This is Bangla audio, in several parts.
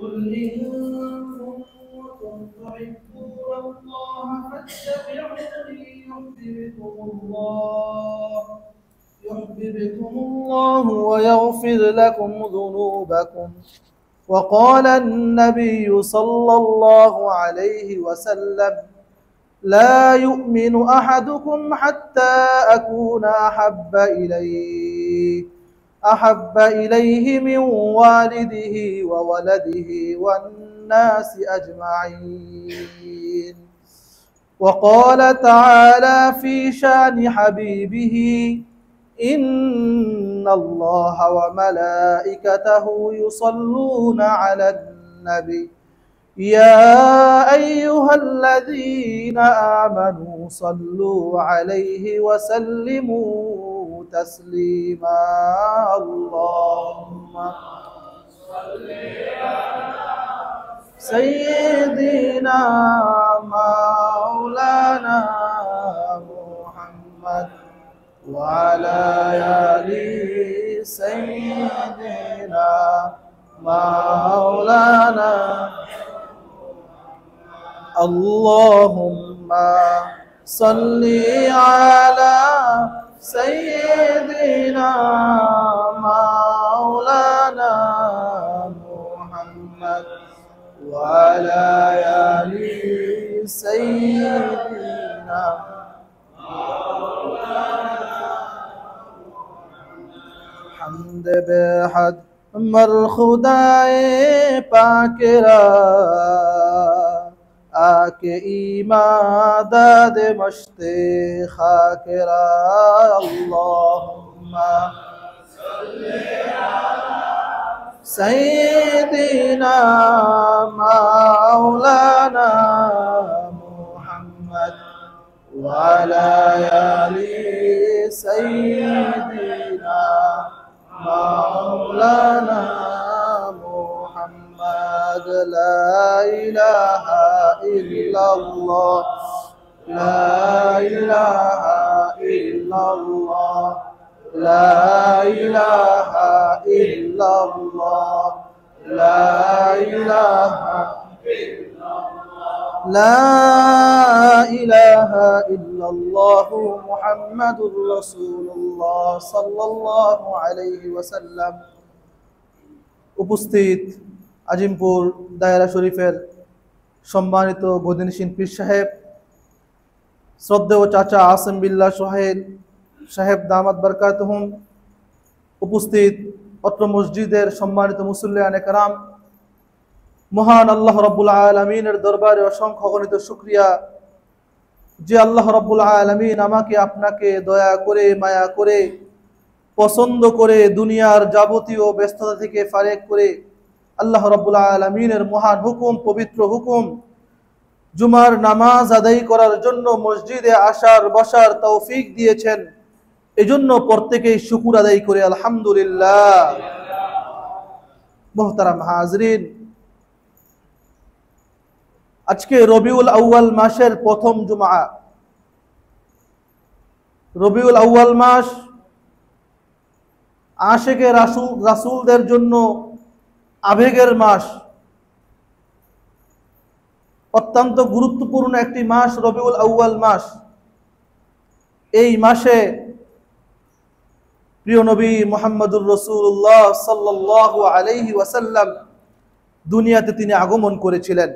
قل إن كنتم تحبون الله فاتبعوني يحببكم الله ويغفر لكم ذنوبكم. وقال النبي صلى الله عليه وسلم: لا يؤمن أحدكم حتى أكون أحب إليه من والده وولده والناس أجمعين. وقال تعالى في شان حبيبه: إن الله وملائكته يصلون على النبي يا أيها الذين آمنوا صلوا عليه وسلموا تسليما. اللهم صل على سيدنا مولانا محمد وعلى آل سيدنا مولانا. اللهم صل على سيدنا مولانا محمد وعلى آل سيدنا حمد بحد مر خدائے پاکرا آکے ایمان داد مشت خاکرا. اللہم صلی علی سیدنا مولانا محمد وعلى آل سيدنا مولانا محمد. لا إله إلا الله لا إله إلا الله لا إله إلا الله لا إله لا إله إلا الله محمد رسول الله صلى الله عليه وسلم. উপস্থিত আজিমপুর দায়রা শরীফের সম্মানিত গদিনশীন পীর সাহেব, শ্রদ্ধেয় চাচা আসিম বিল্লাহ সোহেল সাহেব দামাত বরকাতুহুম, উপস্থিত অত্র মসজিদের সম্মানিত মুসল্লিয়ানে কেরাম, মহান আল্লাহ রাব্বুল আলামিনের দরবারে অসংখ্য অগণিত শুকরিয়া যে আল্লাহ রাব্বুল আলামিন আমাকে আপনাকে দয়া করে মায়া করে পছন্দ করে দুনিয়ার যাবতীয় ব্যস্ততা থেকে ফারেক করে আল্লাহ রাব্বুল আলামিনের মহান হুকুম, পবিত্র হুকুম জুমার নামাজ আদায় করার জন্য মসজিদে আসার বসার তৌফিক দিয়েছেন। এজন্য প্রত্যেকেই শুকর আদায় করে আলহামদুলিল্লাহ। মুহতারাম হাজরিন, আজকে রবিউল আউয়াল মাসের প্রথম জুমা। রবিউল আউয়াল মাস আশিকে রাসূলদের জন্য আবেগের মাস, অত্যন্ত গুরুত্বপূর্ণ একটি মাস রবিউল আউয়াল মাস। এই মাসে প্রিয় নবী মুহাম্মদুর রাসূলুল্লাহ সাল্লাল্লাহু আলাইহি ওয়াসাল্লাম দুনিয়াতে তিনি আগমন করেছিলেন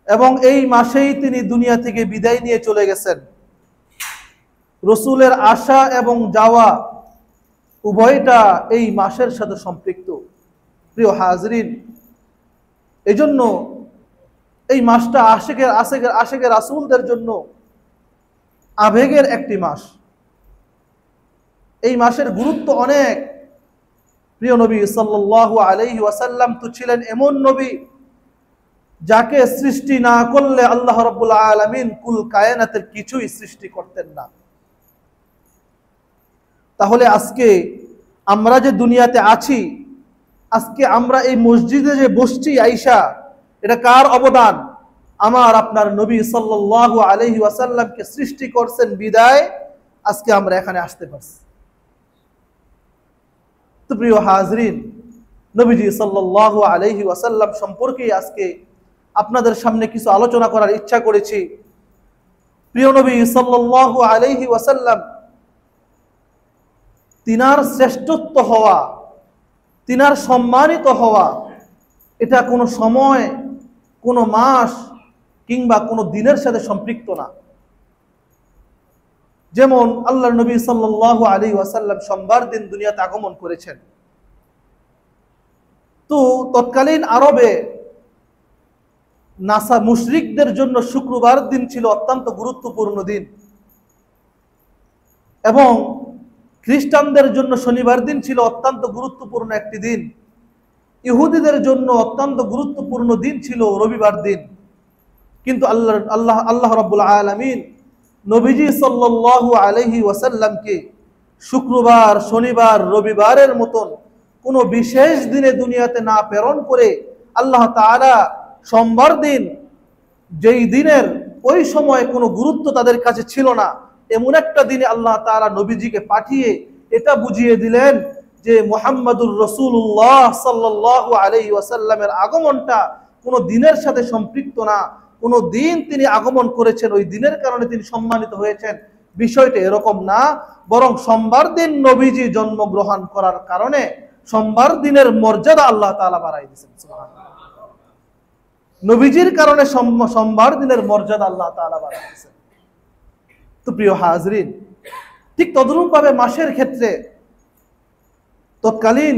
এবং এই মাসেই তিনি দুনিয়া থেকে বিদায় নিয়ে চলে গেছেন। রসুলের আসা এবং যাওয়া উভয়টা এই মাসের সাথে সম্পৃক্ত। প্রিয় হাজরিন, এজন্য এই মাসটা আশিকের রাসূলদের জন্য আবেগের একটি মাস। এই মাসের গুরুত্ব অনেক। প্রিয় নবী সাল্লাল্লাহু আলাইহি ওয়াসাল্লাম তো ছিলেন এমন নবী যাকে সৃষ্টি না করলে আল্লাহ রাব্বুল আলামিন কুল কায়নাতের কিছুই সৃষ্টি করতেন না। তাহলে আজকে আমরা যে দুনিয়াতে আছি, আজকে আমরা এই মসজিদে যে বসছি আইসা, এটা কার অবদান? আমার আপনার নবী সাল্লাল্লাহু আলাইহি ওয়াসাল্লামকে সৃষ্টি করছেন বিদায় আজকে আমরা এখানে আসতে পারছি। তো প্রিয় হাজরিন, নবীজি সাল্লাল্লাহু আলাইহি ওয়াসাল্লাম সম্পর্কে আজকে আপনাদের সামনে কিছু আলোচনা করার ইচ্ছা করেছি। প্রিয় নবী সাল্লাল্লাহু আলাইহি ওয়াসাল্লাম, তিনার শ্রেষ্ঠত্ব হওয়া, তিনার সম্মানিত হওয়া, এটা কোনো সময়, কোনো মাস কিংবা কোনো দিনের সাথে সম্পৃক্ত না। যেমন আল্লাহর নবী সাল্লাল্লাহু আলাইহি ওয়াসাল্লাম সোমবার দিন দুনিয়াতে আগমন করেছেন। তো তৎকালীন আরবে নাসা মুশরিকদের জন্য শুক্রবার দিন ছিল অত্যন্ত গুরুত্বপূর্ণ দিন, এবং খ্রিস্টানদের জন্য শনিবার দিন ছিল অত্যন্ত গুরুত্বপূর্ণ একটি দিন। ইহুদিদের জন্য অত্যন্ত গুরুত্বপূর্ণ দিন ছিল রবিবার দিন। কিন্তু আল্লাহ রাব্বুল আলামিন নবীজি সাল্লাল্লাহু আলাইহি ওয়াসাল্লামকে শুক্রবার, শনিবার, রবিবারের মতন কোনো বিশেষ দিনে দুনিয়াতে না প্রেরণ করে আল্লাহ তাআলা সোমবার দিন, যেই দিনের ওই সময় কোনো গুরুত্ব তাদের কাছে ছিল না, এমন একটা দিনে আল্লাহ তাআলা নবীজিকে পাঠিয়ে এটা বুঝিয়ে দিলেন যে মুহাম্মাদুর রাসূলুল্লাহ সাল্লাল্লাহু আলাইহি ওয়াসাল্লামের আগমনটা কোনো দিনের সাথে সম্পৃক্ত না। কোনো দিন তিনি আগমন করেছেন, ওই দিনের কারণে তিনি সম্মানিত হয়েছেন, বিষয়টা এরকম না। বরং সোমবার দিন নবীজি জন্মগ্রহণ করার কারণে সোমবার দিনের মর্যাদা আল্লাহ তাআলা বাড়াই দিয়েছেন। সুবহানাল্লাহ। নবীজির কারণে সোমবার দিনের মর্যাদা আল্লাহ তাআলা বাড়াই দিয়েছেন। তো প্রিয় হাজরিন, ঠিক তদরূপভাবে মাসের ক্ষেত্রে তৎকালীন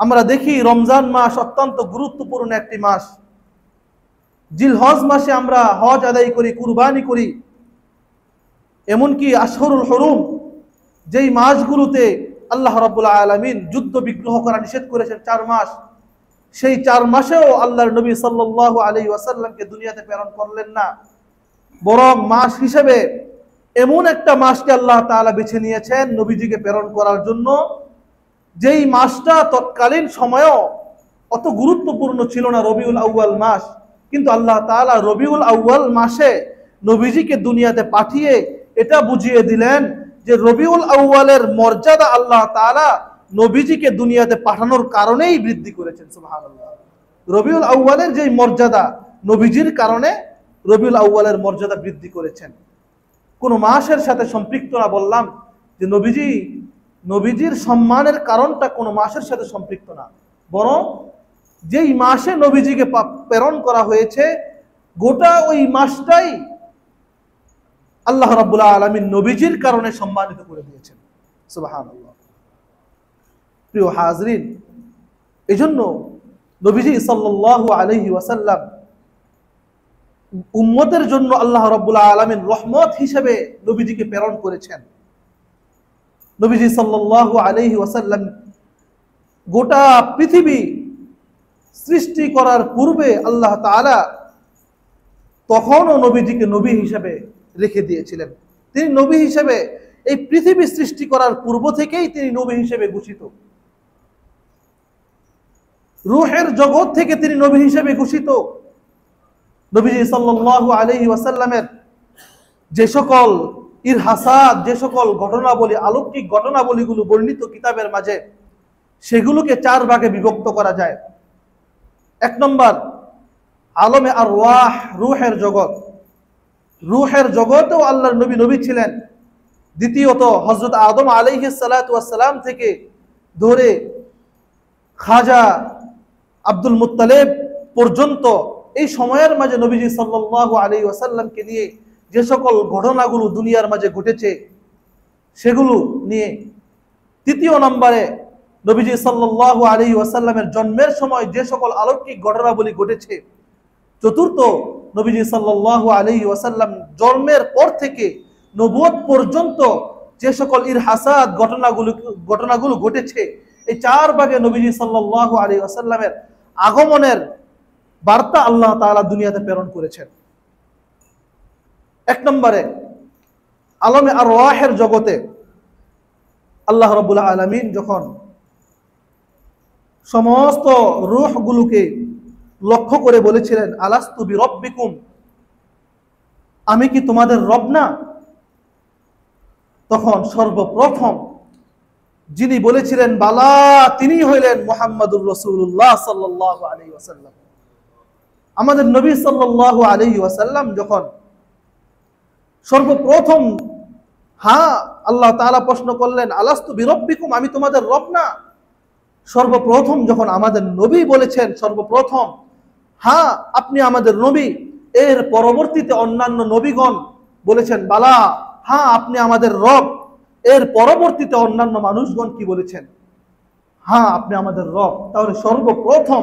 আমরা দেখি রমজান মাস অত্যন্ত গুরুত্বপূর্ণ একটি মাস। জিলহজ মাসে আমরা হজ আদায় করি, কুরবানি করি। এমনকি আশহুরুল হুরুম, যেই মাসগুলোতে আল্লাহ রাব্বুল আলামিন যুদ্ধ বিগ্রহ করা নিষেধ করেছেন 4 মাস, সেই 4 মাসেও আল্লাহর নবী সাল্লাল্লাহু আলাইহি ওয়াসাল্লামকে দুনিয়াতে প্রেরণ করলেন না। বরং মাস হিসেবে এমন একটা মাসকে আল্লাহ তাআলা বেছে নিয়েছেন নবীজিকে প্রেরণ করার জন্য, যেই মাসটা তৎকালীন সময়েও অত গুরুত্বপূর্ণ ছিল না, রবিউল আউয়াল মাস। কিন্তু আল্লাহ তাআলা রবিউল আউয়াল মাসে নবীজিকে দুনিয়াতে পাঠিয়ে এটা বুঝিয়ে দিলেন যে রবিউল আউয়ালের মর্যাদা আল্লাহ তাআলা নবীজিকে দুনিয়াতে পাঠানোর কারণেই বৃদ্ধি করেছেন। সুবহানাল্লাহ। রবিউল আউয়ালের যে মর্যাদা, নবীজির কারণে রবিউল আউয়ালের মর্যাদা বৃদ্ধি করেছেন। কোনো মাসের সাথে সম্পৃক্ত না। বললাম যে নবীজির সম্মানের কারণটা কোনো মাসের সাথে সম্পৃক্ত না, বরং যেই মাসে নবীজিকে প্রেরণ করা হয়েছে গোটা ওই মাসটাই আল্লাহ রাব্বুল আলামিন নবীজির কারণে সম্মানিত করে দিয়েছেন। সুবহানাল্লাহ। প্রিয় হাজরিন, এজন্য নবীজি সাল্লাল্লাহু আলাইহি ওয়াসাল্লাম উম্মতের জন্য আল্লাহ রাব্বুল আলামিন রহমত হিসেবে নবীজিকে প্রেরণ করেছেন। নবীজি সাল্লাল্লাহু আলাইহি ওয়াসাল্লাম গোটা পৃথিবী সৃষ্টি করার পূর্বে আল্লাহ তাআলা তখনও নবীজিকে নবী হিসেবে রেখে দিয়েছিলেন। তিনি নবী হিসেবে এই পৃথিবী সৃষ্টি করার পূর্ব থেকেই তিনি নবী হিসেবে ঘোষিত। রূহের জগৎ থেকে তিনি নবী হিসেবে ঘোষিত। নবীজি সাল্লাল্লাহু আলাইহি ওয়াসাল্লামের যে সকল ইরহাসাত, যে সকল ঘটনাবলী, অলৌকিক ঘটনাবলীগুলো বর্ণিত কিতাবের মাঝে, সেগুলোকে 4 ভাগে বিভক্ত করা যায়। 1 নম্বর আলমে আরওয়াহ, রূহের জগৎ। রূহের জগতেও আল্লাহর নবী ছিলেন। দ্বিতীয়ত হযরত আদম আলাইহিস সালাতু ওয়াস সালাম থেকে ধরে খাজা আব্দুল মুত্তালিব পর্যন্ত এই সময়ের মাঝে নবীজি সাল্লাল্লাহু আলাইহি ওয়াসাল্লামকে নিয়ে যে সকল ঘটনাগুলো দুনিয়ার মাঝে ঘটেছে সেগুলো নিয়ে। 3য় নম্বরে নবীজি সাল্লাল্লাহু আলাইহি ওয়াসাল্লামের জন্মের সময় যে সকল অলৌকিক ঘটনাবলী ঘটেছে। 4র্থ নবীজি সাল্লাল্লাহু আলাইহি ওয়াসাল্লাম জন্মের পর থেকে নবুয়ত পর্যন্ত যে সকল ইরহাসাত ঘটনাগুলো ঘটেছে। এই 4 ভাগে নবীজি সাল্লাল্লাহু আলাইহি ওয়াসাল্লামের আগমনের বার্তা আল্লাহ তাআলা দুনিয়াতে প্রেরণ করেছেন। 1 নম্বরে আলমে আরওয়াহের জগতে আল্লাহ রাব্বুল আলামিন যখন সমস্ত রূহগুলোকে লক্ষ্য করে বলেছিলেন, আলাস্তু বিরব্বিকুম, আমি কি তোমাদের রব না? তখন সর্বপ্রথম যিনি বলেছিলেন বালা, তিনি হইলেন মুহাম্মাদুর রাসূলুল্লাহ সাল্লাল্লাহু আলাইহি ওয়াসাল্লাম। আমাদের নবী সাল্লাল্লাহু আলাইহি ওয়াসাল্লাম যখন সর্বপ্রথম, হ্যাঁ, আল্লাহ তাআলা প্রশ্ন করলেন আলাস্তু বিরব্বিকুম, আমি তোমাদের রব না? সর্বপ্রথম যখন আমাদের নবী বলেছেন, সর্বপ্রথম হ্যাঁ আপনি আমাদের নবী, এর পরবর্তীতে অন্যান্য নবীগণ বলেছেন বালা, হ্যাঁ আপনি আমাদের রব। এর পরবর্তীতে অন্যান্য মানুষগণ কি বলেছেন? হ্যাঁ আপনি আমাদের রব। তাহলে সর্বপ্রথম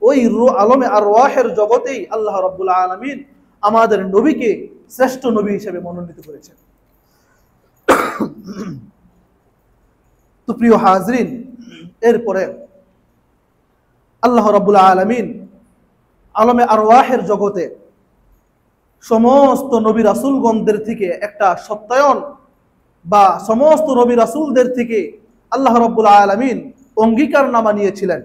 ওই আলমে আরওয়াহের জগতেই আল্লাহ রাব্বুল আলামিন আমাদের নবীকে শ্রেষ্ঠ নবী হিসেবে মনোনীত করেছেন। তো প্রিয় হাজরিন, এরপরে আল্লাহ রাব্বুল আলামিন আলমে আরওয়াহের জগতে সমস্ত নবী রাসূলগণদের থেকে একটা সত্যায়ন, বা সমস্ত নবী রাসূলদের থেকে আল্লাহ রাব্বুল আলামিন অঙ্গীকারনামা নিয়েছিলেন।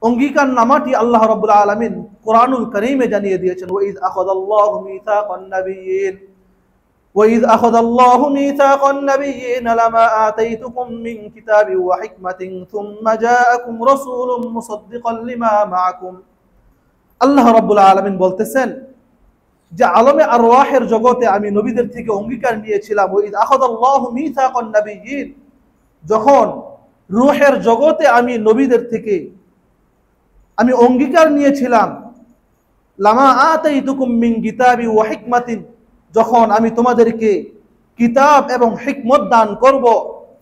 অঙ্গীকারনামাটি আল্লাহ রাব্বুল আলামিন কোরআনুল কারীমে জানিয়ে দিয়েছেন, ওয়াইদ আখাযাল্লাহু মিসাকান নাবিয়্যিন وإذ أخذ الله ميثاق النبيين لما آتيتكم من كتاب وحكمة ثم جاءكم رسول مصدقا لما معكم। আল্লাহ রাব্বুল আলামিন বলতেছেন যে আলমে আরওয়াহের জগতে আমি নবীদের থেকে অঙ্গীকার নিয়েছিলাম। ওয়াইদ আখাযাল্লাহু মিসাকান নাবিয়্যিন, যখন রূহের জগতে আমি নবীদের থেকে আমি অঙ্গীকার নিয়েছিলাম, লামা আতাইতুকুম মিন কিতাবি ওয়া হিকমাতিন, যখন আমি তোমাদেরকে কিতাব এবং হিকমত দান করব।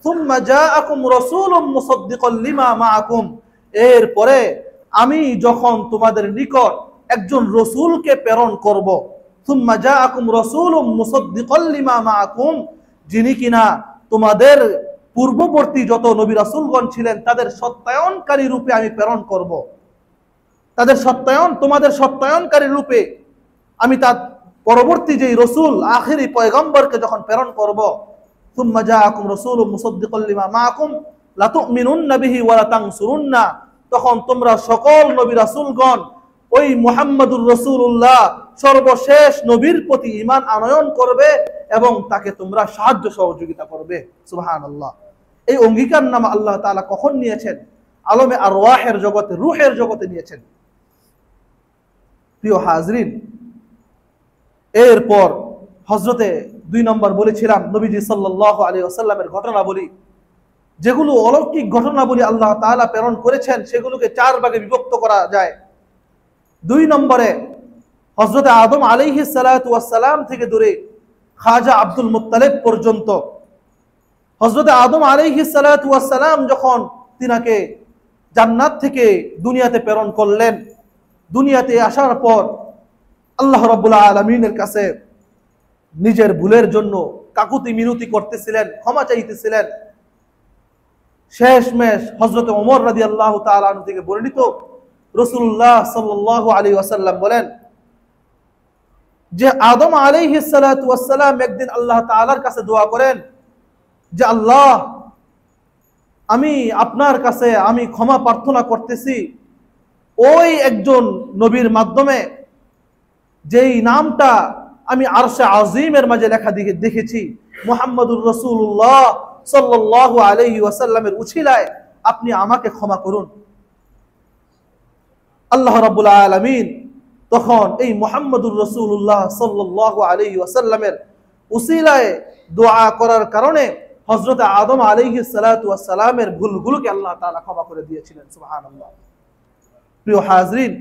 সুম্মা জাআকুম রাসূলুম মুসাদ্দিকাল লিমা মাআকুম, এরপরে আমি যখন তোমাদের নিকট একজন রসূলকে প্রেরণ করব। সুম্মা জাআকুম রাসূলুম মুসাদ্দিকাল লিমা মাআকুম, যিনি কিনা তোমাদের পূর্ববর্তী যত নবী রাসূলগণ ছিলেন তাদের সত্যায়নকারী রূপে আমি প্রেরণ করব। তাদের সত্যায়ন, তোমাদের সত্যায়নকারী রূপে আমি তার পরবর্তী যে রসুল আখিরি পয়গম্বরকে যখন প্রেরণ করব। সুম্মা জাআকুম রাসূলুম মুসাদ্দিকাল লিমা মাআকুম লাতুমিনুন্না বিহি ওয়া লাতানসুরুন্না, তখন তোমরা সকল নবী রাসূলগণ ওই মুহাম্মাদুর রাসূলুল্লাহ সর্বশেষ নবীর প্রতি ঈমান আনয়ন করবে এবং তাকে তোমরা সাহায্য সহযোগিতা করবে। সুবহানাল্লাহ। এই অঙ্গীকারনামা আল্লাহ তাআলা কখন নিয়েছেন? আলমে আরওয়াহের জগতে, রূহের জগতে নিয়েছেন। প্রিয় হাজরিন, এরপর হযরতে 2 নম্বর বলেছিলাম নবীজি সাল্লাল্লাহু আলাইহি ওয়াসাল্লামের ঘটনাবলী, যেগুলো অলৌকিক ঘটনাবলী আল্লাহ তাআলা প্রেরণ করেছেন, সেগুলোকে 4 ভাগে বিভক্ত করা যায়। 2 নম্বরে হযরতে আদম আলাইহিস সালাতু ওয়াস সালাম থেকে ধরে খাজা আব্দুল মুত্তালিব পর্যন্ত হযরতে আদম আলাইহিস সালাতু ওয়াস সালাম যখন তিনাকে জান্নাত থেকে দুনিয়াতে প্রেরণ করলেন, দুনিয়াতে আসার পর আল্লাহ রাব্বুল আলামিনের কাছে নিজের ভুলের জন্য কাকুতি মিনতি করতেছিলেন, ক্ষমা চাইতেছিলেন। শেষমেশ হযরতে ওমর রাদিয়াল্লাহু তাআলা আনহু থেকে বর্ণিত, রাসূলুল্লাহ সাল্লাল্লাহু আলাইহি ওয়াসাল্লাম বলেন যে আদম আলাইহিস সালাতু ওয়াস সালাম একদিন আল্লাহ তাআলার কাছে দোয়া করেন যে আল্লাহ, আমি আপনার কাছে আমি ক্ষমা প্রার্থনা করতেছি ওই একজন নবীর মাধ্যমে যেই নামটা আমি আরশে আজিমের মাঝে লেখা দেখেছি, মুহাম্মাদুর রাসূলুল্লাহ সাল্লাল্লাহু আলাইহি ওয়াসাল্লামের উছিলায় আপনি আমাকে ক্ষমা করুন। আল্লাহ রাব্বুল আলামিন তখন এই মুহাম্মাদুর রাসূলুল্লাহ সাল্লাল্লাহু আলাইহি ওয়াসাল্লামের উসিলায় দোয়া করার কারণে হযরত আদম আলাইহিস সালাতু ওয়াস সালামের ভুলগুলোকে আল্লাহ তাআলা ক্ষমা করে দিয়েছিলেন। সুবহানাল্লাহ। প্রিয় হাজরিন,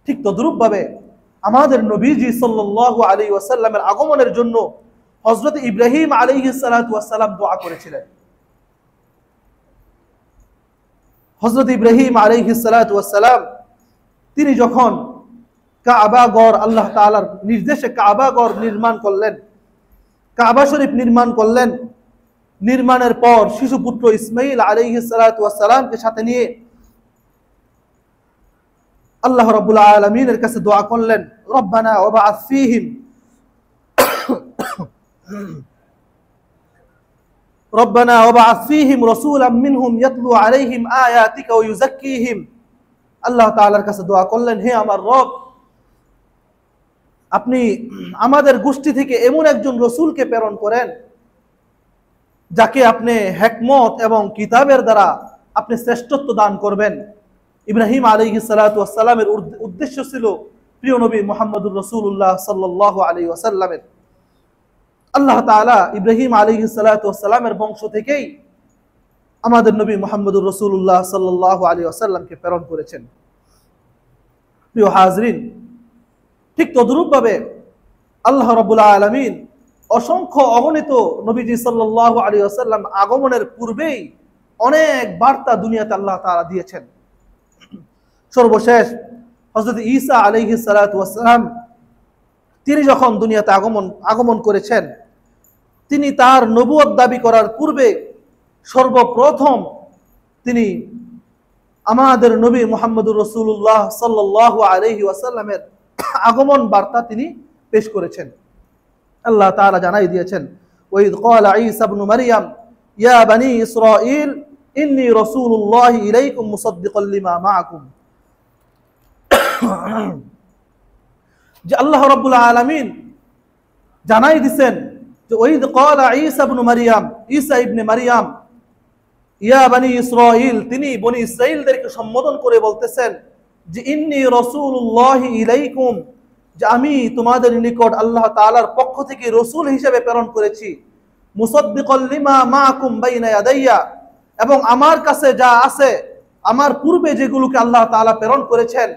ঠিক তদ্রূপ ভাবে আমাদের নবীজি সাল্লাল্লাহু আলাইহি ওয়াসাল্লামের আগমনের জন্য হযরত ইব্রাহিম আলাইহিস সালাতু ওয়াস সালাম দোয়া করেছিলেন। হযরত ইব্রাহিম আলাইহিস সালাতু ওয়াস সালাম তিনি যখন কাবা ঘর, আল্লাহ তাআলার নির্দেশে কাবা ঘর নির্মাণ করলেন, কাবা শরীফ নির্মাণ করলেন, নির্মাণের পর শিশুপুত্র ইসমাঈল আলাইহিস সালাতু ওয়াস সালামকে সাথে নিয়ে আল্লাহ রাব্বুল আলামিনের কাছে দোয়া করলেন, রব্বানা ওয়াবআস ফীহিম রব্বানা ওয়াবআস ফীহিম রাসূলাম মিনহুম ইয়াতলু আলাইহিম আয়াতিকা ওয়া ইউযাক্কিহিম। আল্লাহ তাআলার কাছে দোয়া করলেন, হে আমার রব, আপনি আমাদের গোষ্ঠী থেকে এমন একজন রাসূলকে প্রেরণ করেন যাকে আপনি হিকমত এবং কিতাবের দ্বারা আপনি শ্রেষ্ঠত্ব দান করবেন। ইব্রাহিম আলাইহিস সালাতু ওয়াস সালামের উদ্দেশ্য ছিল প্রিয় নবী মুহাম্মদুর রাসূলুল্লাহ সাল্লাল্লাহু আলাইহি ওয়াসাল্লামের। আল্লাহ তাআলা ইব্রাহিম আলাইহিস সালাতু ওয়াস সালামের বংশ থেকেই আমাদের নবী মুহাম্মদুর রাসূলুল্লাহ সাল্লাল্লাহু আলাইহি ওয়াসাল্লামকে প্রেরণ করেছেন। প্রিয় হাজরিন, ঠিক তদ্রূপভাবে আল্লাহ রাব্বুল আলামিন অসংখ্য অগণিত নবীজি সাল্লাল্লাহু আলাইহি ওয়াসাল্লাম আগমনের পূর্বেই অনেক বার্তা দুনিয়াতে আল্লাহ তাআলা দিয়েছেন। সর্বশেষ হযরত ঈসা আলাইহিস সালাতু ওয়াস সালাম তিনি যখন দুনিয়াতে আগমন করেছেন, তিনি তার নবুয়ত দাবি করার পূর্বে সর্বপ্রথম তিনি আমাদের নবী মুহাম্মদুর রাসূলুল্লাহ সাল্লাল্লাহু আলাইহি ওয়াসাল্লামের আগমন বার্তা তিনি পেশ করেছেন। আল্লাহ তাআলা জানাই দিয়েছেন, ওয়াইদ ক্বালা ঈসা ইবনে মারইয়াম ইয়া বানি ইসরাঈল ইন্নী রাসূলুল্লাহি ইলাইকুম মুসাদ্দিকাল লিমা মাআকুম। যে আল্লাহ রাব্বুল আলামিন জানাই দিয়েছেন যে ওয়াইদ ক্বালা ঈসা ইবনে মারইয়াম, ঈসা ইবনে মারইয়াম ইয়া বানি ইসরাঈল, তিনি বনি ইসরাঈলদেরকে সম্বোধন করে বলতেছেন যে ইন্নী রাসূলুল্লাহি ইলাইকুম, যে আমি তোমাদের নিকট আল্লাহ তাআলার পক্ষ থেকে রাসূল হিসেবে প্রেরণ করেছি। মুসাদ্দিকাল লিমা মাআকুম বাইনা ইয়াদাইয়া, এবং আমার কাছে যা আছে, আমার পূর্বে যেগুলোকে আল্লাহ তাআলা প্রেরণ করেছেন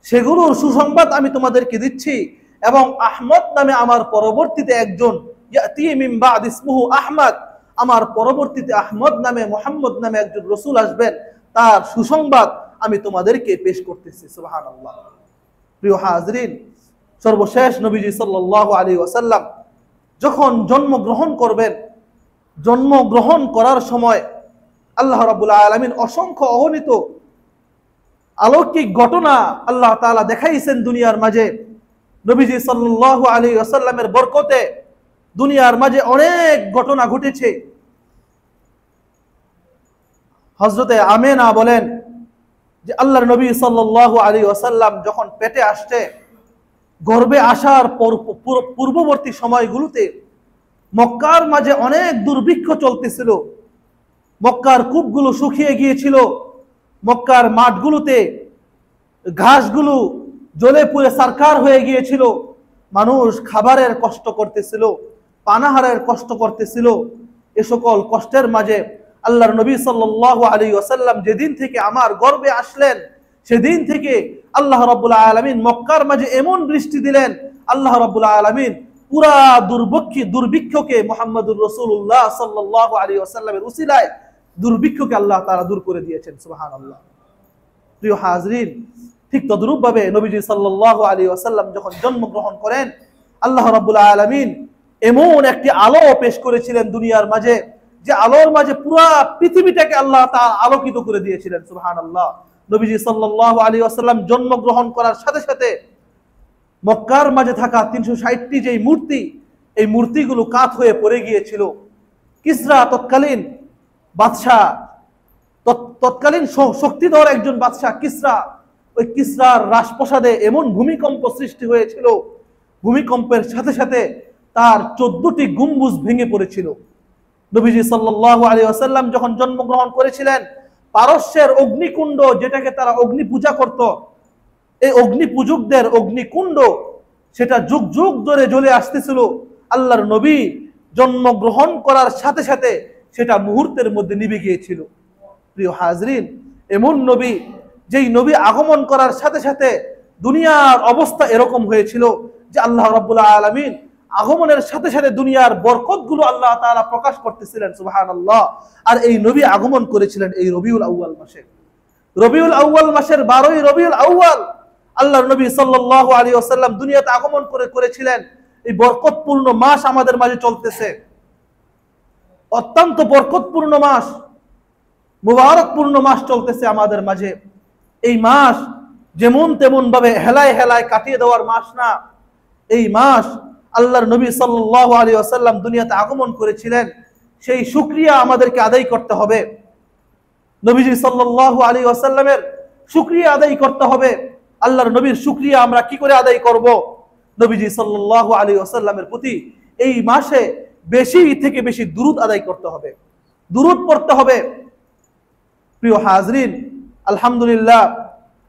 সেগুলোর সুসংবাদ আমি তোমাদেরকে দিচ্ছি। এবং আহমদ নামে আমার পরবর্তীতে একজন ইয়াতি মিন বাদ ইসমুহু আহমদ, আমার পরবর্তীতে আহমদ নামে মুহাম্মদ নামে একজন রাসূল আসবেন, তার সুসংবাদ আমি তোমাদেরকে পেশ করতেছি। সুবহানাল্লাহ। প্রিয় হাজরিন, সর্বশেষ নবীজি সাল্লাল্লাহু আলাইহি ওয়াসাল্লাম যখন জন্মগ্রহণ করবেন, জন্মগ্রহণ করার সময় আল্লাহ রাব্বুল আলামিন অসংখ্য অগণিত অলৌকিক ঘটনা আল্লাহ তাআলা দেখাইছেন দুনিয়ার মাঝে। নবীজি সাল্লাল্লাহু আলাইহি ওয়াসাল্লামের বরকতে দুনিয়ার মাঝে অনেক ঘটনা ঘটেছে। হযরতে আমেনা বলেন যে আল্লাহর নবী সাল্লাল্লাহু আলাইহি ওয়াসাল্লাম যখন পেটে আসছে, গর্ভে আসার পূর্ববর্তী সময়গুলোতে মক্কার মাঝে অনেক দুর্ভিক্ষ চলতেছিল। মক্কার কূপগুলো শুকিয়ে গিয়েছিল, মক্কার মাঠগুলোতে ঘাসগুলো জ্বলে পুড়ে সারকার হয়ে গিয়েছিল। মানুষ খাবারের কষ্ট করতেছিল, পানাহারের কষ্ট করতেছিল। এ সকল কষ্টের মাঝে আল্লাহর নবী সাল্লাল্লাহু আলাইহি ওয়াসাল্লাম যেদিন থেকে আমার গর্ভে আসলেন, সেদিন থেকে আল্লাহ রাব্বুল আলামিন মক্কার মাঝে এমন বৃষ্টি দিলেন, আল্লাহ রাব্বুল আলামিন পুরা দুর্ভিক্ষকে মুহাম্মদুর রাসূলুল্লাহ সাল্লাল্লাহু আলাইহি ওয়াসাল্লামের উসিলায় দুর্ভিক্ষকে আল্লাহ তাআলা দূর করে দিয়েছেন। সুবহানাল্লাহ। প্রিয় হাজরিন, ঠিক তদ্রূপভাবে নবীজি সাল্লাল্লাহু আলাইহি ওয়াসাল্লাম যখন জন্মগ্রহণ করেন, আল্লাহ রাব্বুল আলামিন এমন একটি আলো পেশ করেছিলেন দুনিয়ার মাঝে, যে আলোর মাঝে পুরা পৃথিবীটাকে আল্লাহ তাআলা আলোকিত করে দিয়েছিলেন। সুবহানাল্লাহ। নবীজি সাল্লাল্লাহু আলাইহি ওয়াসাল্লাম জন্মগ্রহণ করার সাথে সাথে মক্কার মাঝে থাকা 360টি যেই মূর্তি, এই মূর্তিগুলো কাত হয়ে পড়ে গিয়েছিল। কিসরা তৎকালীন বাদশাহ, তৎকালীন শক্তিধর একজন বাদশাহ কিসরা, ওই কিসরার রাজপ্রাসাদে এমন ভূমিকম্প সৃষ্টি হয়েছিল, ভূমিকম্পের সাথে সাথে তার 14টি গম্বুজ ভেঙে পড়েছিল। নবীজি সাল্লাল্লাহু আলাইহি ওয়াসাল্লাম যখন জন্মগ্রহণ করেছিলেন, পারস্যের অগ্নিকুণ্ড, যেটাকে তারা অগ্নি পূজা করত, এই অগ্নি পূজকদের অগ্নিকুণ্ড সেটা যুগ যুগ ধরে জ্বলে আসতেছিল। আল্লাহর নবী জন্মগ্রহণ করার সাথে সাথে সেটা মুহূর্তের মধ্যে নিভে গিয়েছিল। প্রিয় হাজরিন, এমন নবী, যেই নবী আগমন করার সাথে সাথে দুনিয়ার অবস্থা এরকম হয়েছিল যে আল্লাহ রাব্বুল আলামিন আগমনের সাথে সাথে দুনিয়ার বরকতগুলো আল্লাহ তাআলা প্রকাশ করতেছিলেন। সুবহানাল্লাহ। আর এই নবী আগমন করেছিলেন এই রবিউল আউয়াল মাসে। রবিউল আউয়াল মাসের 12ই রবিউল আউয়াল আল্লাহর নবী সাল্লাল্লাহু আলাইহি ওয়াসাল্লাম দুনিয়াতে আগমন করেছিলেন। এই বরকতপূর্ণ মাস আমাদের মাঝে চলতেছে, অত্যন্ত বরকতপূর্ণ মাস, মুবারকপূর্ণ মাস চলতেছে আমাদের মাঝে। এই মাস যেমন তেমন ভাবে হেলায় হেলায় কাটিয়ে দেওয়ার মাস না। এই মাস আল্লাহর নবী সাল্লাল্লাহু আলাইহি ওয়াসাল্লাম দুনিয়াতে আগমন করেছিলেন, সেই শুকরিয়া আমাদেরকে আদায় করতে হবে। নবীজি সাল্লাল্লাহু আলাইহি ওয়াসাল্লামের শুকরিয়া আদায় করতে হবে। আল্লাহর নবীর শুকরিয়া আমরা কি করে আদায় করব? নবীজি সাল্লাল্লাহু আলাইহি ওয়াসাল্লামের প্রতি এই মাসে বেশি থেকে বেশি দুরূদ আদায় করতে হবে, দুরূদ পড়তে হবে। প্রিয় হাজরিন, আলহামদুলিল্লাহ,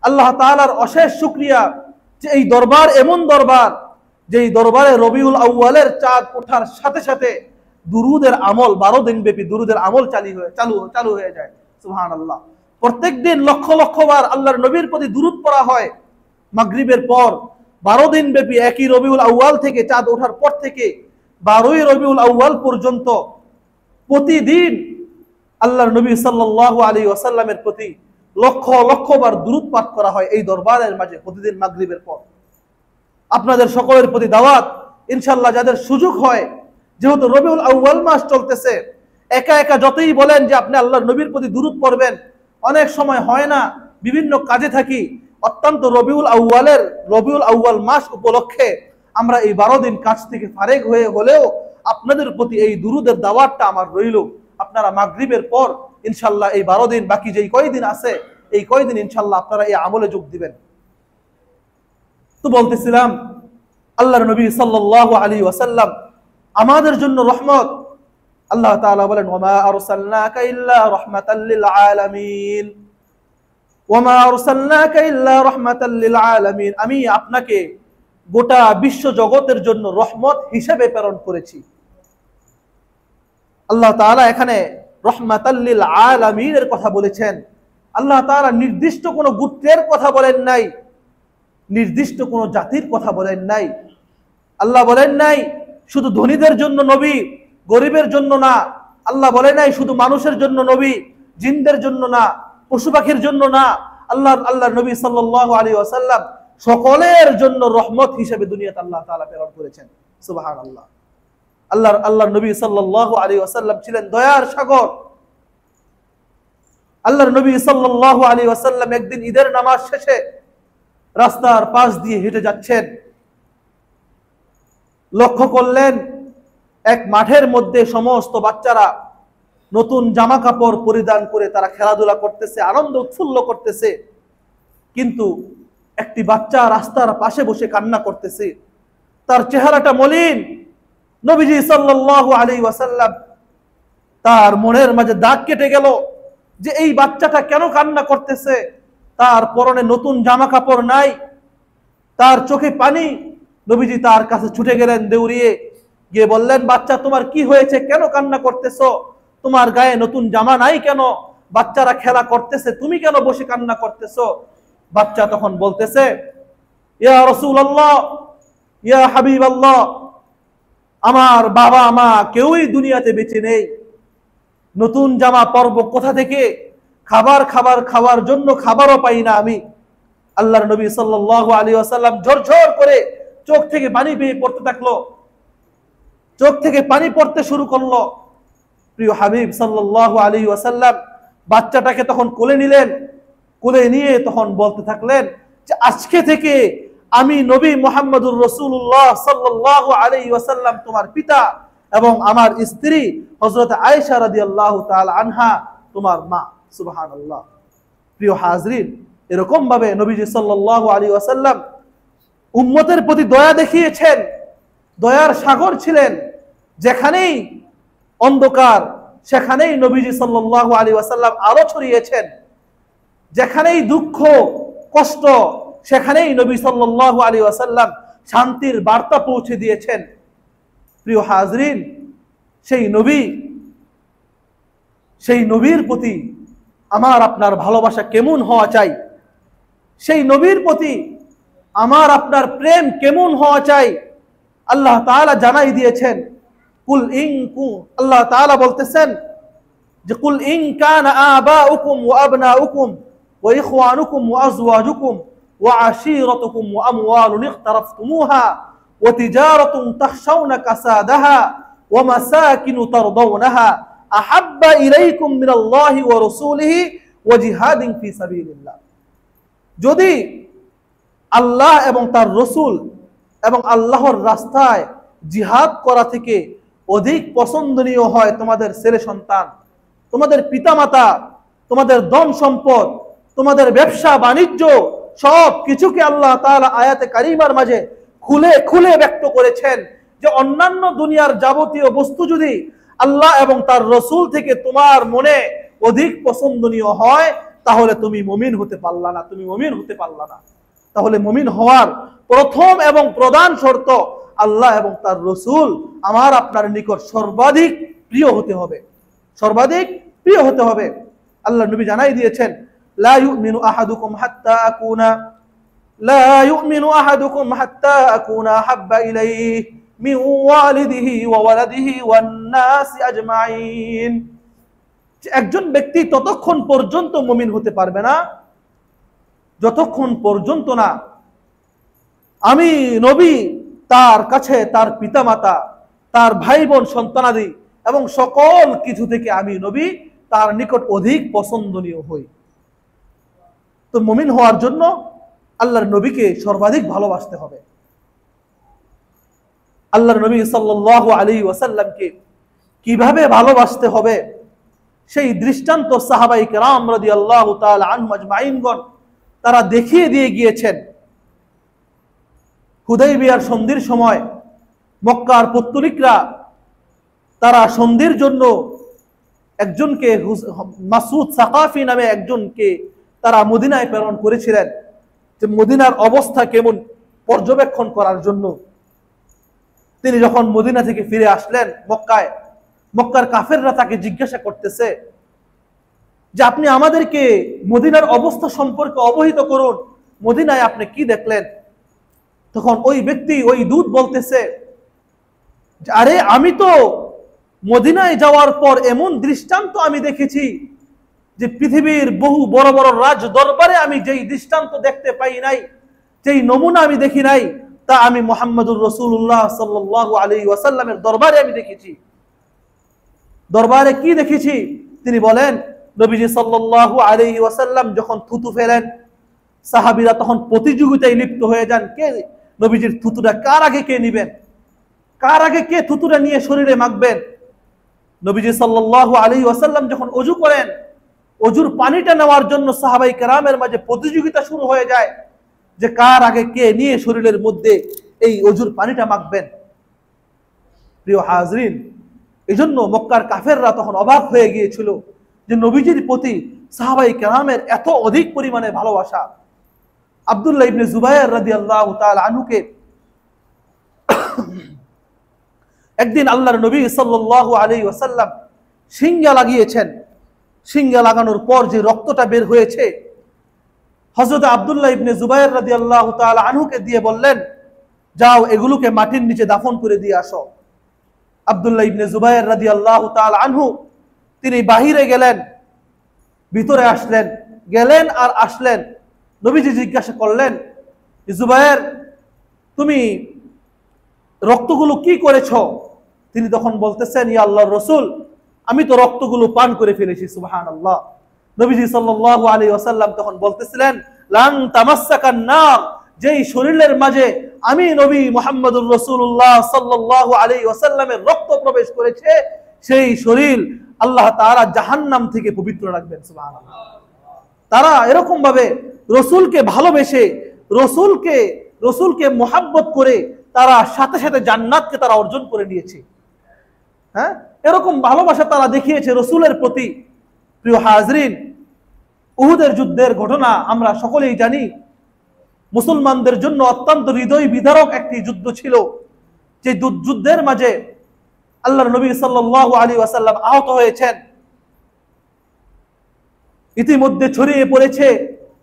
আল্লাহ তাআলার অশেষ শুকরিয়া যে এই দরবার এমন দরবার, যে এই দরবারে রবিউল আউয়ালের চাঁদ ওঠার সাথে সাথে দুরুদের আমল 12 দিন ব্যাপী দুরুদের আমল চালু হয়ে যায়। সুবহানাল্লাহ। প্রত্যেক দিন লক্ষ লক্ষ বার আল্লাহর নবীর প্রতি দুরুদ পড়া হয়। মাগরিবের পর 12 দিন ব্যাপী একই রবিউল আউয়াল থেকে, চাঁদ ওঠার পর থেকে 12ই রবিউল আউয়াল পর্যন্ত প্রতিদিন আল্লাহর নবী সাল্লাল্লাহু আলাইহি ওয়াসাল্লামের প্রতি লক্ষ লক্ষ বার দুরূদ পাঠ করা হয় এই দরবারের মাঝে প্রতিদিন মাগরিবের পর। আপনাদের সকলের প্রতি দাওয়াত, ইনশাআল্লাহ যাদের সুযোগ হয়, যেহেতু রবিউল আউয়াল মাস চলতেছে, একা একা যতই বলেন যে আপনি আল্লাহর নবীর প্রতি দুরূদ পড়বেন, অনেক সময় হয় না, বিভিন্ন কাজে থাকি। অত্যন্ত রবিউল আউয়াল মাস উপলক্ষে আমরা এই 12 দিন কাজ থেকে ফারেগ হয়ে হলেও আপনাদের প্রতি এই দুরূদের দাওয়াতটা আমার রইল। আপনারা মাগরিবের পর ইনশাআল্লাহ এই 12 দিন বাকি যেই কয়দিন আছে, এই কয়দিন ইনশাআল্লাহ আপনারা এই আমলে যোগ দিবেন। তো বলতেছিলাম, আল্লাহর নবী সাল্লাল্লাহু আলাইহি ওয়াসাল্লাম আমাদের জন্য রহমত। আল্লাহ তাআলা বলেন, ওয়ামা আরসালনাকা ইল্লা রাহমাতাল লিল আলামিন, ওয়ামা আরসালনাকা ইল্লা রাহমাতাল লিল আলামিন, আমি আপনাকে গোটা বিশ্ব জগতের জন্য রহমত হিসেবে প্রেরণ করেছি। আল্লাহ তাআলা এখানে রাহমাতাল লিল আলামিনের কথা বলেছেন। আল্লাহ তাআলা নির্দিষ্ট কোনো গোত্রের কথা বলেন নাই, নির্দিষ্ট কোনো জাতির কথা বলেন নাই। আল্লাহ বলেন নাই শুধু ধনীদের জন্য নবী, গরিবের জন্য না। আল্লাহ বলেন নাই শুধু মানুষের জন্য নবী, জিনদের জন্য না, পশু পাখির জন্য না। আল্লাহর নবী সাল্লাল্লাহু আলাইহি ওয়াসাল্লাম সকলের জন্য রহমত হিসেবে দুনিয়াতে আল্লাহ তাআলা প্রেরণ করেছেন। সুবহানাল্লাহ। আল্লাহর নবী সাল্লাল্লাহু আলাইহি ওয়াসাল্লাম ছিলেন দয়ার সাগর। আল্লাহর নবী সাল্লাল্লাহু আলাইহি ওয়াসাল্লাম একদিন ঈদের নামাজ শেষে রাস্তার পাশ দিয়ে হেঁটে যাচ্ছেন। লক্ষ্য করলেন এক মাঠের মধ্যে সমস্ত বাচ্চারা নতুন জামা কাপড় পরিধান করে তারা খেলাধুলা করতেছে, আনন্দ উৎফুল্ল করতেছে। কিন্তু একটি বাচ্চা রাস্তার পাশে বসে কান্না করতেছে, তার চেহারাটা মলিন। নবীজি সাল্লাল্লাহু আলাইহি ওয়াসাল্লাম তার মনের মাঝে দাগ কেটে গেল যে এই বাচ্চাটা কেন কান্না করতেছে, তার পরনে নতুন জামা কাপড় নাই, তার চোখে পানি। নবীজি তার কাছে ছুটে গেলেন দৌড়িয়ে গিয়ে বললেন, বাচ্চা তোমার কি হয়েছে, কেন কান্না করতেছো, তোমার গায়ে নতুন জামা নাই কেন, বাচ্চারা খেলা করতেছে, তুমি কেন বসে কান্না করতেছো? বাচ্চা তখন বলতেছে, ইয়া রাসূলুল্লাহ, ইয়া হাবিবাল্লাহ, আমার বাবা মা কেউই দুনিয়াতে বেঁচে নেই, নতুন জামা পরব কোথা থেকে, খাবার জন্য খাবারও পাই না আমি। আল্লাহর নবী সাল্লাল্লাহু আলাইহি ওয়াসাল্লাম ঝরঝর করে চোখ থেকে পানি বেয়ে পড়তে থাকলো, চোখ থেকে পানি পড়তে শুরু করলো। প্রিয় হাবিব সাল্লাল্লাহু আলাইহি ওয়াসাল্লাম বাচ্চাটাকে তখন কোলে নিলেন, কোলে নিয়ে তখন বলতে থাকলেন যে আজকে থেকে আমি নবী মুহাম্মদুর রাসূলুল্লাহ সাল্লাল্লাহু আলাইহি ওয়াসাল্লাম তোমার পিতা এবং আমার স্ত্রী হযরত আয়েশা রাদিয়াল্লাহু তাআলা আনহা তোমার মা। সুবহানাল্লাহ। প্রিয় হাজরিন, এরকম ভাবে নবীজি সাল্লাল্লাহু আলাইহি ওয়াসাল্লাম উম্মতের প্রতি দয়া দেখিয়েছেন, দয়ার সাগর ছিলেন। যেখানেই অন্ধকার সেখানেই নবীজি সাল্লাল্লাহু আলাইহি ওয়াসাল্লাম আলো ছড়িয়েছেন, যেখানেই দুঃখ কষ্ট সেখানেই নবী সাল্লাল্লাহু আলাইহি ওয়াসাল্লাম শান্তির বার্তা পৌঁছে দিয়েছেন। প্রিয় হাজরিন, সেই নবীর প্রতি আমার আপনার ভালোবাসা কেমন হওয়া চাই, সেই নবীর প্রতি আমার আপনার প্রেম কেমন হওয়া চাই, আল্লাহ তাআলা জানাই দিয়েছেন। আল্লাহ তাআলা বলতেছেন যে কুল ইন কানা আবাউকুম ওয়া আবনাউকুম ওয়া ইখওয়ানুকুম ওয়া আজওয়াজুকুম ওয়া আশীরাতুকুম ওয়া আমওয়ালুন ইখতারাফতুমুহা ওয়া তিজারাতুন তাখশাউনা কাসাদাহা ওয়া মাসাকিনু তারদাউনাহা আহাব্বা ইলাইকুম মিনাল্লাহি ওয়া রাসূলিহি ওয়া জিহাদিন ফি সাবিলিল্লাহ। যদি আল্লাহ এবং তার রসুল এবং আল্লাহর রাস্তায় জিহাদ করা থেকে অধিক পছন্দনীয় হয় তোমাদের ছেলে সন্তান, তোমাদের পিতামাতা, তোমাদের ধন সম্পদ, তোমাদের ব্যবসা বাণিজ্য, সব কিছুকে আল্লাহ তাআলা আয়াতে কারিমার মাঝে খুলে খুলে ব্যক্ত করেছেন যে অন্যান্য দুনিয়ার যাবতীয় বস্তু যদি আল্লাহ এবং তার রসুল থেকে তোমার মনে অধিক পছন্দনীয় হয়, তাহলে তুমি মুমিন হতে পারলা না, তুমি মুমিন হতে পারলা না। তাহলে মুমিন হওয়ার প্রথম এবং প্রধান শর্ত, আল্লাহ এবং তার রসুল আমার আপনার নিকট সর্বাধিক প্রিয় হতে হবে, সর্বাধিক প্রিয় হতে হবে। আল্লাহ নবী জানাই দিয়েছেন, লা ইউমিনু আহাদুকুম হাত্তা আকুনা লা ইউমিনু আহাদুকুম হাত্তা আকুনা হাব্বা ইলাইহি মিন ওয়ালিদিহি ওয়া ওয়ালাদিহি ওয়ান নাসি আজমাইন। একজন ব্যক্তি ততক্ষণ পর্যন্ত মুমিন হতে পারবে না যতক্ষণ পর্যন্ত না আমি নবী তার কাছে তার পিতামাতা, তার ভাই বোন, সন্তানাদি এবং সকল কিছু থেকে আমি নবী তার নিকট অধিক পছন্দনীয় হই। তো মুমিন হওয়ার জন্য আল্লাহর নবীকে সর্বাধিক ভালোবাসতে হবে। আল্লাহর নবী সাল্লাল্লাহু আলাইহি ওয়াসাল্লামকে কিভাবে ভালোবাসতে হবে সেই দৃষ্টান্ত সাহাবায়ে কেরাম রাদিয়াল্লাহু তাআলা আনহুম আজমাইনগণ তারা দেখিয়ে দিয়ে গিয়েছেন। হুদাইবিয়ার সন্ধির সময় মক্কার পত্তলিকরা তারা সন্ধির জন্য একজনকে মাসউদ সাকাফি নামে একজনকে তারা মদিনায় প্রেরণ করেছিলেন, যে মদিনার অবস্থা কেমন পর্যবেক্ষণ করার জন্য। তিনি যখন মদিনা থেকে ফিরে আসলেন মক্কায়, মক্কার কাফেররা তাকে জিজ্ঞাসা করতেছে যে আপনি আমাদেরকে মদিনার অবস্থা সম্পর্কে অবহিত করুন, মদিনায় আপনি কি দেখলেন? তখন ওই ব্যক্তি, ওই দূত বলতেছে, আরে আমি তো মদিনায় যাওয়ার পর এমন দৃষ্টান্ত আমি দেখেছি যে পৃথিবীর বহু বড় বড় রাজ দরবারে আমি যেই দৃষ্টান্ত দেখতে পাই নাই, যেই নমুনা আমি দেখি নাই, তা আমি মুহাম্মদুর রাসূলুল্লাহ সাল্লাল্লাহু আলাইহি ওয়াসাল্লামের দরবারে আমি দেখেছি। দরবারে কি দেখেছি? তিনি বলেন, নবীজি সাল্লাল্লাহু আলাইহি ওয়াসাল্লাম যখন থুতু ফেলেন, সাহাবীরা তখন প্রতিযোগিতায় লিপ্ত হয়ে যান, কে নবীজির থুতুটা কার আগে কে নেবেন, কার আগে কে থুতুটা নিয়ে শরীরে মাখবেন। নবীজি সাল্লাল্লাহু আলাইহি ওয়াসাল্লাম যখন ওযু করেন, ওযুর পানিটা নেওয়ার জন্য সাহাবায়ে কেরামের মাঝে প্রতিযোগিতা শুরু হয়ে যায় যে কার আগে কে নিয়ে শরীরের মধ্যে এই ওযুর পানিটা মাখবেন। প্রিয় হাজরিন, এজন্য মক্কার কাফেররা তখন অবাক হয়ে গিয়েছিল যে নবীজির প্রতি সাহাবায়ে কেরামের এত অধিক পরিমাণে ভালোবাসা। আব্দুল্লাহ ইবনে জুবায়ের রাদিয়াল্লাহু তাআলা আনহুকে একদিন আল্লাহর নবী সাল্লাল্লাহু আলাইহি ওয়াসাল্লাম সিংহা লাগিয়েছেন। সিংহা লাগানোর পর যে রক্তটা বের হয়েছে, হযরত আব্দুল্লাহ ইবনে জুবায়ের রাদিয়াল্লাহু তাআলা আনহুকে দিয়ে বললেন, যাও এগুলোকে মাটির নিচে দাফন করে দিয়ে আসো। আব্দুল্লাহ ইবনে জুবায়ের রাদিয়াল্লাহু তাআলা আনহু তিনি বাহিরে গেলেন, ভিতরে আসলেন, গেলেন আর আসলেন। নবীজি জিজ্ঞাসা করলেন, জুবায়ের তুমি রক্তগুলো কি করেছো? তিনি তখন বলতেছেন, ইয়া আল্লাহর রাসূল, আমি তো রক্তগুলো পান করে ফেলেছি। সুবহানাল্লাহ। নবীজি সাল্লাল্লাহু আলাইহি ওয়াসাল্লাম তখন বলতেছিলেন, লান তামাসসাকান নার, যেই শরীরের মাঝে আমি নবী মুহাম্মদুর রাসূলুল্লাহ সাল্লাল্লাহু আলাইহি ওয়াসাল্লামের রক্ত প্রবেশ করেছে, সেই শরীর আল্লাহ তাআলা জাহান্নাম থেকে পবিত্র রাখবেন। সুবহানাল্লাহ। তারা এরকম ভাবে রসুলকে ভালোবেসে, রসুলকে মোহাব্বত করে তারা সাথে সাথে জান্নাতকে তারা অর্জন করে নিয়েছে। হ্যাঁ, এরকম ভালোবাসা তারা দেখিয়েছে রসুলের প্রতি। প্রিয় হাজরিন, উহুদের যুদ্ধের ঘটনা আমরা সকলেই জানি। মুসলমানদের জন্য অত্যন্ত হৃদয় বিদারক একটি যুদ্ধ ছিল। যে যুদ্ধের মাঝে আল্লাহর নবী সাল্লাল্লাহু আলাইহি ওয়াসাল্লাম আহত হয়েছেন। ইতিমধ্যে ছড়িয়ে পড়েছে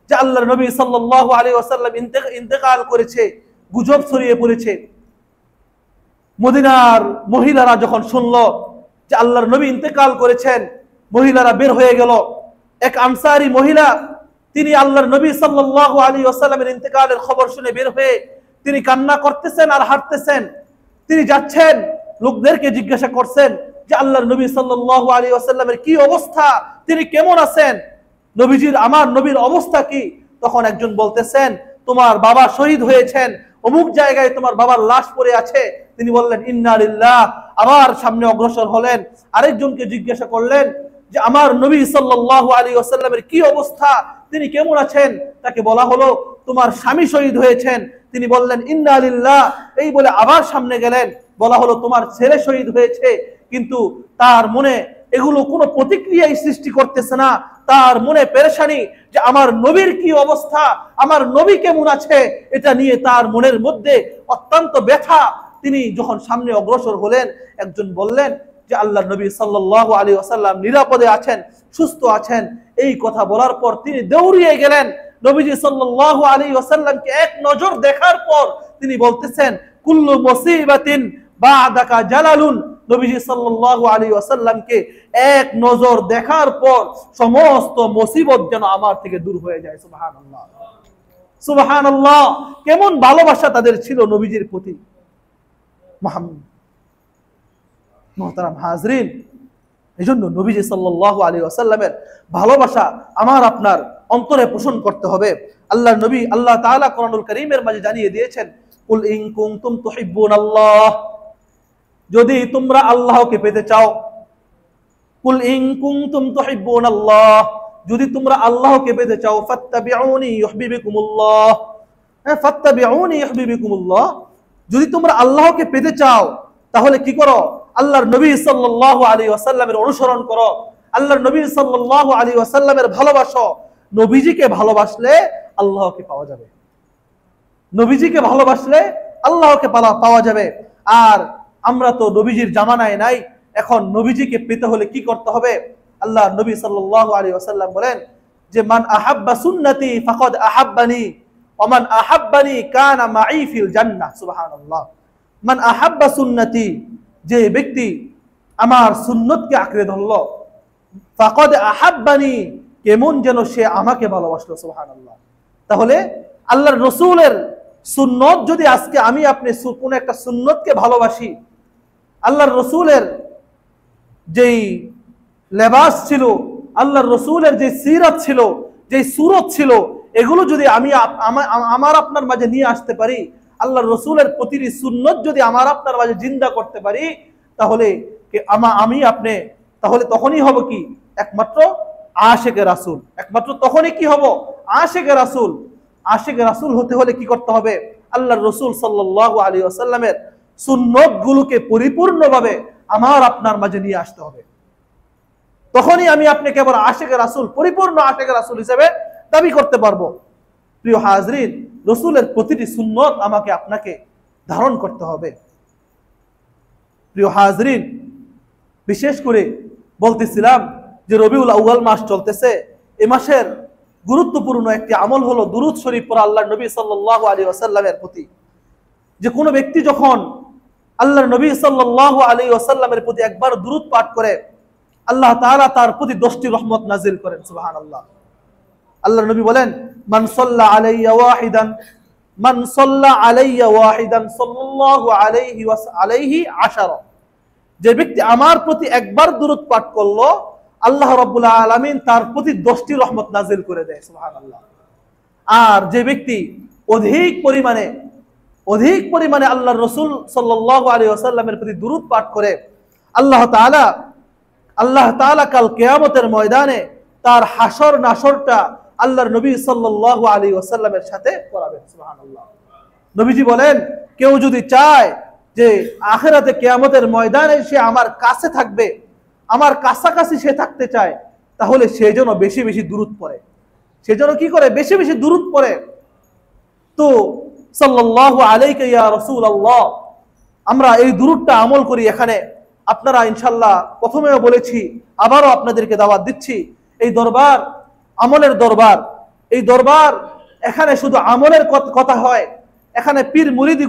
যে আল্লাহর নবী সাল্লাল্লাহু আলাইহি ওয়াসাল্লাম ইন্তেকাল করেছে, গুজব ছড়িয়ে পড়েছে। মদিনার মহিলারা যখন শুনল যে আল্লাহর নবী ইন্তেকাল করেছেন, মহিলারা বের হয়ে গেল। এক আনসারী মহিলা, তিনি আল্লাহর নবী সাল্লাল্লাহু আলাইহি ওয়াসাল্লামের ইন্তেকালের খবর শুনে বের হয়ে তিনি কান্না করতেছেন আর হাঁটতেছেন। তিনি যাচ্ছেন, লোকদেরকে জিজ্ঞাসা করছেন যে আল্লাহর নবী সাল্লাল্লাহু আলাইহি ওয়াসাল্লামের কি অবস্থা, তিনি কেমন আছেন, আমার নবীর অবস্থা কি? তখন একজন বলতেছেন, তোমার বাবা শহীদ হয়েছেন, অমুক জায়গায় তোমার বাবার লাশ পড়ে আছে। তিনি বললেন, ইন্না লিল্লাহ। আবার সামনে অগ্রসর হলেন, আরেকজনকে জিজ্ঞাসা করলেন যে আমার নবী সাল্লাল্লাহু আলাইহি ওয়াসাল্লামের কি অবস্থা, তিনি কেমন আছেন? তাকে বলা হলো, তোমার স্বামী শহীদ হয়েছেন, তিনি বললেন ইন্না লিল্লাহ, এই বলে আবার সামনে গেলেন। বলা হলো তোমার ছেলে শহীদ হয়েছে, কিন্তু তার মনে এগুলো কোনো প্রতিক্রিয়াই সৃষ্টি করতেছে না। তার মনে পেরেশানি যে আমার নবীর কি অবস্থা, আমার নবী কেমন আছে, এটা নিয়ে তার মনের মধ্যে অত্যন্ত ব্যথা। তিনি যখন সামনে অগ্রসর হলেন, একজন বললেন যে আল্লাহ নবী সাল্লাল্লাহু আলাইহি ওয়াসাল্লাম নিরাপদে আছেন, সুস্থ আছেন। এই কথা বলার পর তিনি দৌড়িয়ে গেলেন নবীজি সাল্লাল্লাহু আলাইহি ওয়াসাল্লামকে এক নজর দেখার পর তিনি বলতেছেন কুল্লু মুসিবাতিন বা'দাকা জালালুন। নবীজি সাল্লাল্লাহু আলাইহি ওয়াসাল্লামকে এক নজর দেখার পর সমস্ত মুসিবত যেন আমার থেকে দূর হয়ে যায়। সুবহানাল্লাহ, সুবহানাল্লাহ। কেমন ভালোবাসা তাদের ছিল নবীজির প্রতি। মুহতারাম হাজরিন, এজন্য নবীজি সাল্লাল্লাহু আলাইহি ওয়াসাল্লামের ভালোবাসা আমার আপনার অন্তরে পোষণ করতে হবে। আল্লাহর নবী আল্লাহ তাআলা কোরআনুল কারীমের মাঝে জানিয়ে দিয়েছেন কুল ইন কুনতুম তুহিব্বুনাল্লাহ, যদি তোমরা আল্লাহকে পেতে চাও, কুল ইন কুনতুম তুহিব্বুনাল্লাহ, যদি তোমরা আল্লাহকে পেতে চাও, ফাত্তাবিউনি ইউহিব্বুকুমুল্লাহ, ফাত্তাবিউনি ইউহিব্বুকুমুল্লাহ, যদি তোমরা আল্লাহকে পেতে চাও তাহলে কি করো? আল্লাহর নবী সাল্লাল্লাহু আলাইহি ওয়াসাল্লামের অনুসরণ করো, আল্লাহর নবী সাল্লাল্লাহু আলাইহি ওয়াসাল্লামের ভালোবাসো। নবীজিকে ভালোবাসলে আল্লাহকে পাওয়া যাবে, নবীজিকে ভালোবাসলে আল্লাহকে পাওয়া যাবে। আর আমরা তো নবীজির জামানায় নাই। এখন নবীজিকে পেতে হলে কি করতে হবে? আল্লাহ নবী সাল্লাল্লাহু আলাইহি ওয়াসাল্লাম বলেন যে মান আহাব্বা সুন্নতি ফাকাদ আহাব্বানি ওয়া মান আহাব্বানি কানা মাই ফিল জান্নাহ। সুবহানাল্লাহ। মান আহাব্বা সুন্নতি, যে ব্যক্তি আমার সুন্নতকে আঁকড়ে ধরলো, ফাকাদ আহাব্বানি, কেমন যেন সে আমাকে ভালোবাসলো। সুবহানাল্লাহ। তাহলে আল্লাহর রাসূলের সুন্নত যদি আজকে আমি আপনি কোন একটা সুন্নতকে ভালোবাসি, আল্লাহর রাসূলের যেই লেবাস ছিল, আল্লাহর রাসূলের যে সিরাত ছিল, যে সুরত ছিল, এগুলো যদি আমি আমার আপনার মাঝে নিয়ে আসতে পারি, আল্লাহর রাসূলের প্রতিটি সুন্নত যদি আমার আপনার মাঝে জিন্দা করতে পারি, তাহলে আমি আপনি তাহলে তখনই হব কি? একমাত্র আশিকে রাসূল। একমাত্র তখনই কি হব? আশিকে রাসূল। আশিকে রাসূল হতে হলে কি করতে হবে? আল্লাহর রাসূল সাল্লাল্লাহু আলাইহি ওয়াসাল্লামের সুন্নতগুলোকে পরিপূর্ণভাবে আমার আপনার মাঝে নিয়ে আসতে হবে। তখনই আমি আপনি কেবল আশিকে রাসূল, পরিপূর্ণ আশিকে রাসূল হিসেবে দাবি করতে পারবো। প্রিয় হাজরিন, রাসূলের প্রতিটি সুন্নত আমাকে আপনাকে ধারণ করতে হবে। প্রিয় হাজরিন, বিশেষ করে বলতেছিলাম যে রবিউল আউয়াল মাস চলতেছে। এই মাসের গুরুত্বপূর্ণ একটি আমল হলো দুরূদ শরীফ পড়া আল্লাহর নবী সাল্লাল্লাহু আলাইহি ওয়াসাল্লামের প্রতি। যে কোনো ব্যক্তি যখন আল্লাহর নবী সাল্লাল্লাহু আলাইহি ওয়াসাল্লামের প্রতি একবার দুরূদ পাঠ করে, আল্লাহ তাআলা তার প্রতি 10টি রহমত নাজিল করেন। সুবহানাল্লাহ। আল্লাহর নবী বলেন মান সাল্লা আলাইয়া ওয়াহিদান, মান সাল্লা আলাইয়া ওয়াহিদান সাল্লাল্লাহু আলাইহি আশারা, যে ব্যক্তি আমার প্রতি একবার দুরূদ পাঠ করলো, আল্লাহ রাব্বুল আলামিন তার প্রতি 10টি রহমত নাজিল করে দেয়। সুবহানাল্লাহ। আর যে ব্যক্তি অধিক পরিমাণে আল্লাহর রাসূল সাল্লাল্লাহু আলাইহি ওয়াসাল্লামের প্রতি দুরূদ পাঠ করে, আল্লাহ তাআলা কাল কিয়ামতের ময়দানে তার হাসর নাসরটা আল্লাহর নবী সাল্লাল্লাহু আলাইহি ওয়াসাল্লামের সাথে করাবেন। সুবহানাল্লাহ। নবীজি বলেন কেউ যদি চায় যে আখিরাতে কিয়ামতের ময়দানে সে আমার কাছে থাকবে, আমার কাছাকাছি সে থাকতে চায়, তাহলে সে যেন বেশি বেশি দুরূদ পড়ে। সে যেন কি করে? বেশি বেশি দুরূদ পড়ে। তো সাল্লাল্লাহু আলাইকা ইয়া রাসূলুল্লাহ, আমরা এই দুরূদটা আমল করি। এখানে আপনারা ইনশাআল্লাহ প্রথমেও বলেছি, আবারও আপনাদেরকে দাওয়াত দিচ্ছি, এই দরবার আমলের দরবার। এই দরবার, এখানে শুধু আমলের কথা হয়। এখানে পীর মুরিদি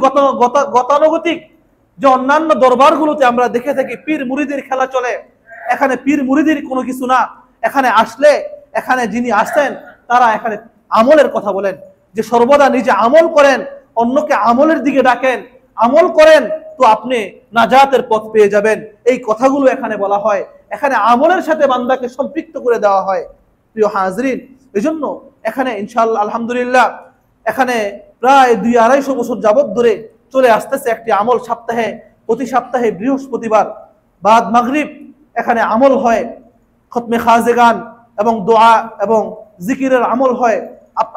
গতানুগতিক যে অন্যান্য দরবারগুলোতে আমরা দেখে থাকি পীর মুরিদির খেলা চলে, এখানে পীর মুরিদির কোনো কিছু না। এখানে আসলে, এখানে যিনি আসেন তারা এখানে আমলের কথা বলেন, যে সর্বদা নিজে আমল করেন, অন্যকে আমলের দিকে ডাকেন, আমল করেন তো আপনি নাজাতের পথ পেয়ে যাবেন। এই কথাগুলো এখানে বলা হয়। এখানে আমলের সাথে বান্দাকে সম্পৃক্ত করে দেওয়া হয়। প্রিয় হাজরিন, এজন্য এখানে ইনশাআল্লাহ আলহামদুলিল্লাহ এখানে প্রায় 2-250 বছর যাবত ধরে চলে আসতেছে একটি আমল। সপ্তাহে, প্রতি সপ্তাহে বৃহস্পতিবার বাদ মাগরিব এখানে আমল হয়, খতমে খাজেগান এবং দোয়া এবং জিকিরের আমল হয়।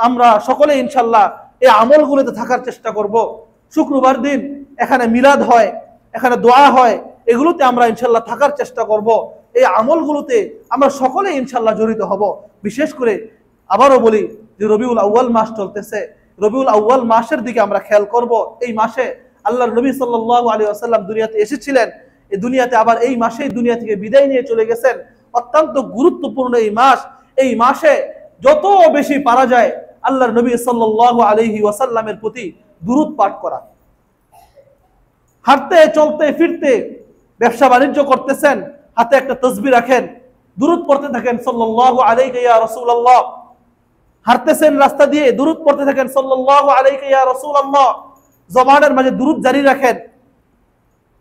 আমরা সকলে ইনশাআল্লাহ এই আমলগুলোতে থাকার চেষ্টা করব। শুক্রবার দিন এখানে মিলাদ হয়, এখানে দোয়া হয়, এগুলোতে আমরা ইনশাল্লাহ থাকার চেষ্টা করব। এই আমলগুলোতে আমরা সকলে ইনশাল্লাহ জড়িত হব। বিশেষ করে আবারও বলি যে রবিউল আউয়াল মাস চলতেছে, রবিউল আউয়াল মাসের দিকে আমরা খেয়াল করব। এই মাসে আল্লাহর নবী সাল্লাল্লাহু আলাইহি ওয়াসাল্লাম দুনিয়াতে এসেছিলেন, এই দুনিয়াতে আবার এই মাসেই দুনিয়া থেকে বিদায় নিয়ে চলে গেছেন। অত্যন্ত গুরুত্বপূর্ণ এই মাস। এই মাসে যত বেশি পারা যায় আল্লাহর নবী সাল্লাল্লাহু আলাইহি ওয়াসাল্লামের প্রতি দুরূদ পাঠ করা। হাঁটতে চলতে ফিরতে ব্যবসা বাণিজ্য করতেছেন, হাতে একটা তসবিহ রাখেন, দুরূদ পড়তে থাকেন সাল্লাল্লাহু আলাইকা ইয়া রাসূলুল্লাহ। হাঁটতেছেন রাস্তা দিয়ে, দুরূদ পড়তে থাকেন সাল্লাল্লাহু আলাইকা ইয়া রাসূলুল্লাহ। জবানের মাঝে দুরূদ জারি রাখেন,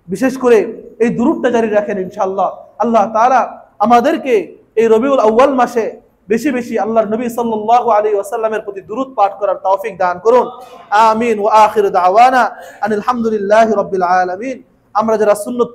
বিশেষ করে এই দুরূদটা জারি রাখেন। ইনশাআল্লাহ আল্লাহ তাআলা আমাদেরকে এই রবিউল আউয়াল মাসে বেশি বেশি আল্লাহর নবী সাল্লাল্লাহু আলাইহি ওয়াসাল্লামের প্রতি দুরূদ পাঠ করার তৌফিক দান করুন। আমিন। ওয়া আখিরু দাওয়ানা আনিল হামদুলিল্লাহি রাব্বিল আলামিন। আমরা যারা সুন্নাত